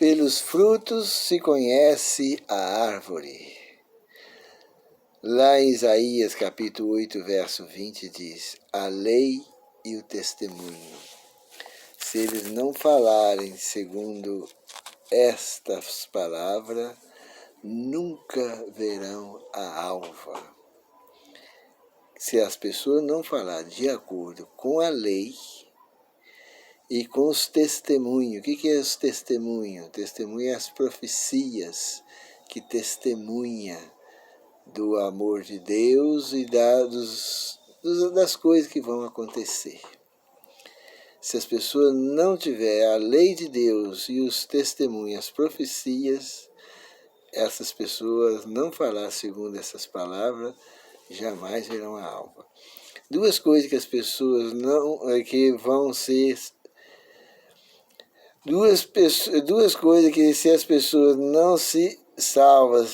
Pelos frutos se conhece a árvore. Lá em Isaías capítulo 8, verso 20 diz: a lei e o testemunho. Se eles não falarem segundo estas palavras, nunca verão a alva. Se as pessoas não falarem de acordo com a lei e com os testemunhos. O que é os testemunhos? Testemunho é as profecias que testemunha do amor de Deus e das coisas que vão acontecer. Se as pessoas não tiverem a lei de Deus e os testemunhos, as profecias, essas pessoas não falar segundo essas palavras, jamais verão a alva. Duas coisas que as pessoas não, que vão ser, duas coisas que se as pessoas não se salvam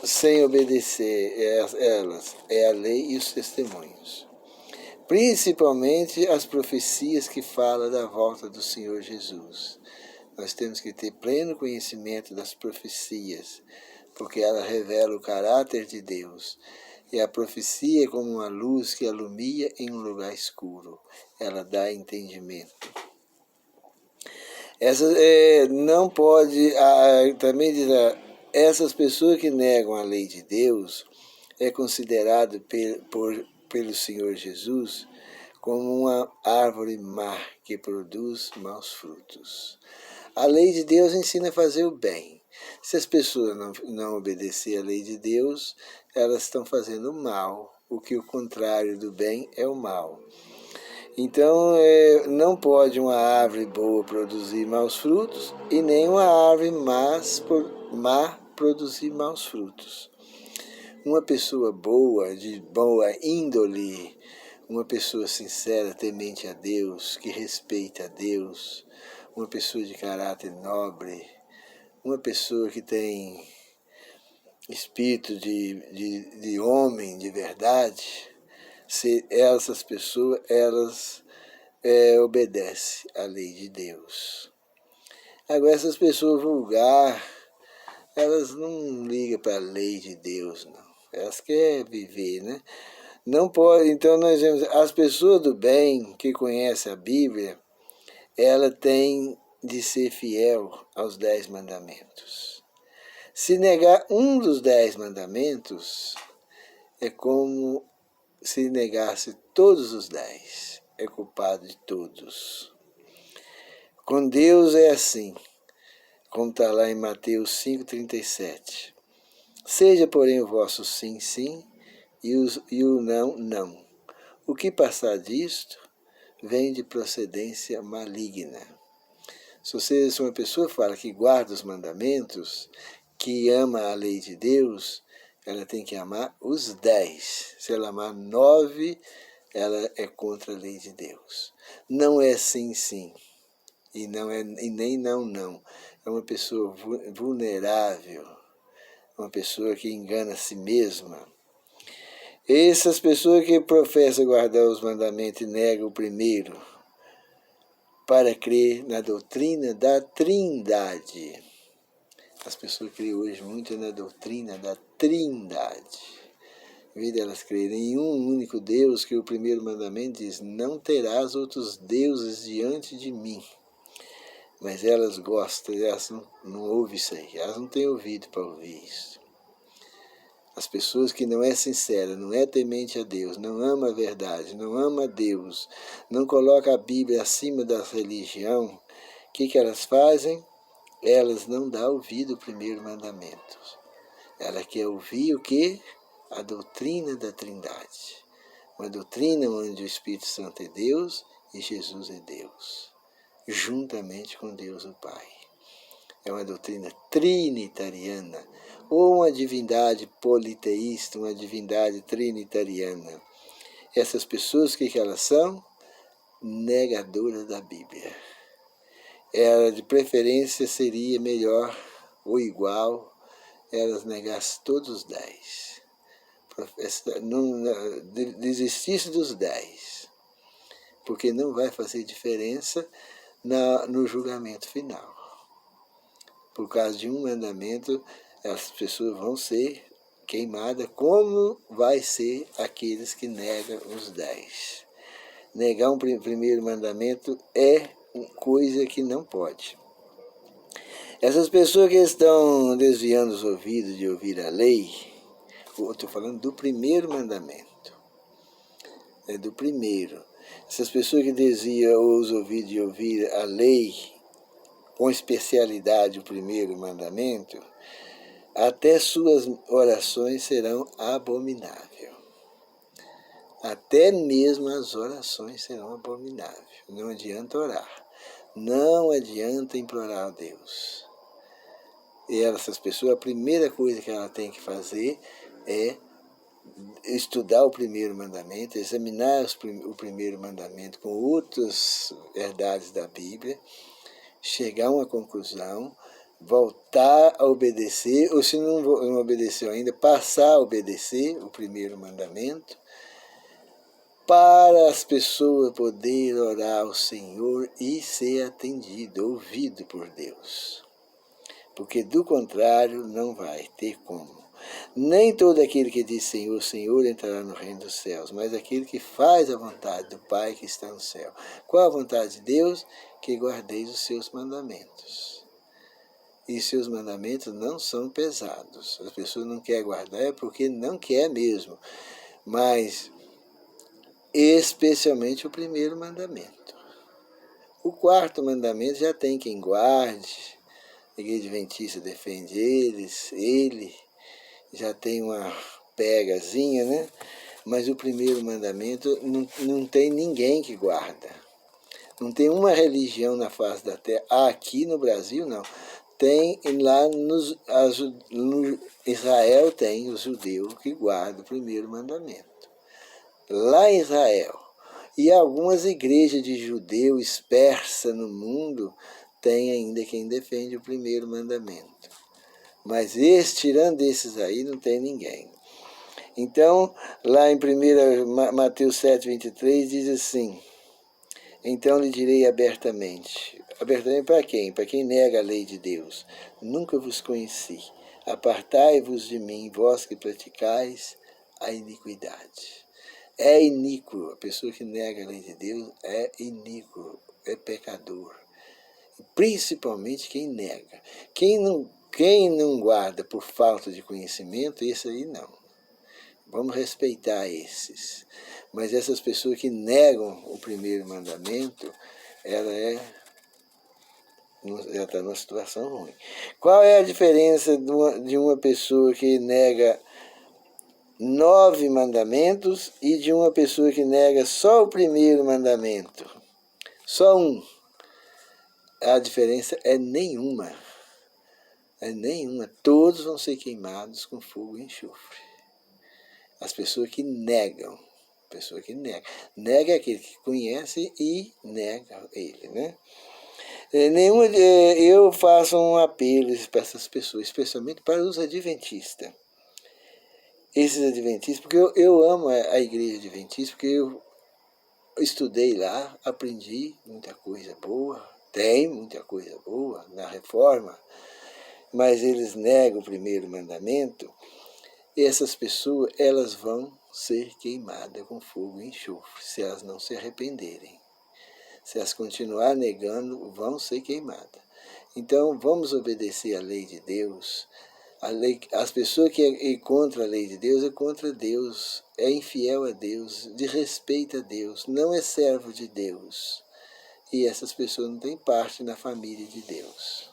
sem obedecer elas, é a lei e os testemunhos. Principalmente as profecias que falam da volta do Senhor Jesus. Nós temos que ter pleno conhecimento das profecias, porque ela revela o caráter de Deus. E a profecia é como uma luz que alumia em um lugar escuro. Ela dá entendimento. Não pode, também diz, essas pessoas que negam a lei de Deus é considerado pelo Senhor Jesus como uma árvore má que produz maus frutos. A lei de Deus ensina a fazer o bem. Se as pessoas não obedecerem à lei de Deus, elas estão fazendo o mal, porque o contrário do bem é o mal. Então, não pode uma árvore boa produzir maus frutos e nem uma árvore má produzir maus frutos. Uma pessoa boa, de boa índole, uma pessoa sincera, temente a Deus, que respeita a Deus, uma pessoa de caráter nobre, uma pessoa que tem espírito de homem, de verdade, se essas pessoas, elas obedecem à lei de Deus. Agora, essas pessoas vulgares, elas não ligam para a lei de Deus, não. Elas querem viver, né? Não pode, então nós vemos, as pessoas do bem, que conhecem a Bíblia, ela tem de ser fiel aos 10 mandamentos. Se negar um dos 10 mandamentos, é como se negasse todos os 10. É culpado de todos. Com Deus é assim, como está lá em Mateus 5,37. Seja, porém, o vosso sim, sim, e o não, não. O que passar disto vem de procedência maligna. Se uma pessoa fala que guarda os mandamentos, que ama a lei de Deus, ela tem que amar os 10. Se ela amar 9, ela é contra a lei de Deus. Não é sim, sim, e nem não, não. É uma pessoa vulnerável, uma pessoa que engana a si mesma. Essas pessoas que professam guardar os mandamentos e negam o primeiro, para crer na doutrina da Trindade. As pessoas creem hoje muito na doutrina da Trindade. Em vez de elas crerem em um único Deus, que o primeiro mandamento diz: não terás outros deuses diante de mim. Mas elas gostam, elas não ouvem isso aí, elas não têm ouvido para ouvir isso. As pessoas que não é sincera, não é temente a Deus, não ama a verdade, não ama a Deus, não coloca a Bíblia acima da religião, o que elas fazem? Elas não dão ouvido ao primeiro mandamento. Ela quer ouvir o quê? A doutrina da Trindade. Uma doutrina onde o Espírito Santo é Deus e Jesus é Deus, juntamente com Deus o Pai. É uma doutrina trinitariana, ou uma divindade politeísta, uma divindade trinitariana. Essas pessoas, o que elas são? Negadoras da Bíblia. Ela, de preferência, seria melhor ou igual elas negassem todos os 10. Desistisse dos 10. Porque não vai fazer diferença no julgamento final. por causa de um mandamento, as pessoas vão ser queimadas, como vai ser aqueles que negam os 10. Negar um primeiro mandamento é coisa que não pode. Essas pessoas que estão desviando os ouvidos de ouvir a lei, eu estou falando do primeiro mandamento, é do primeiro. Essas pessoas que desviam os ouvidos de ouvir a lei, com especialidade o primeiro mandamento, até suas orações serão abomináveis. Até mesmo as orações serão abomináveis. Não adianta orar. Não adianta implorar a Deus. E essas pessoas, a primeira coisa que ela tem que fazer é estudar o primeiro mandamento, examinar o primeiro mandamento com outras verdades da Bíblia, chegar a uma conclusão, voltar a obedecer, ou se não obedeceu ainda, passar a obedecer o primeiro mandamento, para as pessoas poderem orar ao Senhor e ser atendido, ouvido por Deus. Porque do contrário não vai ter como. Nem todo aquele que diz Senhor, Senhor entrará no reino dos céus, mas aquele que faz a vontade do Pai que está no céu. Qual a vontade de Deus? Que guardeis os seus mandamentos. E seus mandamentos não são pesados. As pessoas não querem guardar é porque não quer mesmo. Mas especialmente o primeiro mandamento. O quarto mandamento já tem quem guarde, a Igreja Adventista defende ele já tem uma pegazinha, né? Mas o primeiro mandamento não tem ninguém que guarda. Não tem uma religião na face da terra. Aqui no Brasil, não. Tem lá no Israel, tem os judeus que guardam o primeiro mandamento. Lá em Israel. E algumas igrejas de judeu dispersas no mundo tem ainda quem defende o primeiro mandamento. Mas tirando esses aí, não tem ninguém. Então, lá em 1 Mateus 7,23, diz assim: então lhe direi abertamente. Abertamente para quem? Para quem nega a lei de Deus. Nunca vos conheci. Apartai-vos de mim, vós que praticais a iniquidade. É iníquo. A pessoa que nega a lei de Deus é iníquo, é pecador. Principalmente quem nega. Quem não guarda por falta de conhecimento, esse aí não. Vamos respeitar esses. Mas essas pessoas que negam o primeiro mandamento, ela está numa situação ruim. Qual é a diferença de uma pessoa que nega 9 mandamentos e de uma pessoa que nega só o primeiro mandamento? Só um. A diferença é nenhuma. É nenhuma. Todos vão ser queimados com fogo e enxofre. As pessoas que negam. Pessoa que nega. Nega é aquele que conhece e nega ele, né? Eu faço um apelo para essas pessoas, especialmente para os adventistas. Esses adventistas, porque eu amo a igreja adventista, porque eu estudei lá, aprendi muita coisa boa, tem muita coisa boa na reforma, mas eles negam o primeiro mandamento. E essas pessoas, elas vão ser queimadas com fogo e enxofre, se elas não se arrependerem. Se elas continuarem negando, vão ser queimadas. Então, vamos obedecer à lei de Deus. As pessoas que é contra a lei de Deus é contra Deus, é infiel a Deus, desrespeita a Deus, não é servo de Deus. E essas pessoas não têm parte na família de Deus.